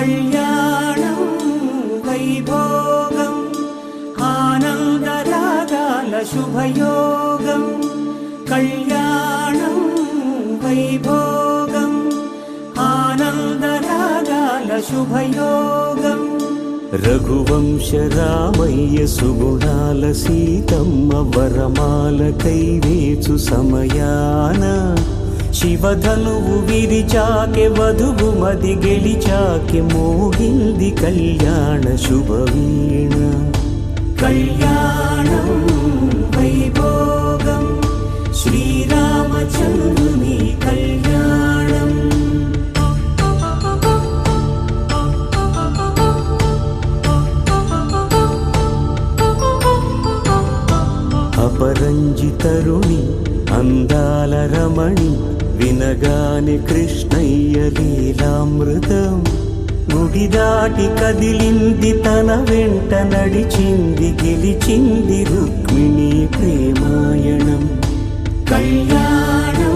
కళ్యాణం వైభోగం ఆనందరాగాల శుభయోగం కళ్యాణం వైభోగం ఆనందరాగాల శుభయోగం రఘువంశ రామయ్య సుగుణాల సీతమ్మ వరమాల కైవేచు సమయాన శివధనువు విరిచాకె వధువు మది గెలిచాకె మోగింది కళ్యాణ శుభవీణ కళ్యాణం వైభోగం శ్రీరామచంద్రుని కళ్యాణం అపరంజి తరుణి అందాల రమణి వినగానే కృష్ణయ్య లీలామృతం గుడి దాటి కదిలింది తన వెంట నడిచింది గెలిచింది రుక్మిణి ప్రేమాయణం కళ్యాణం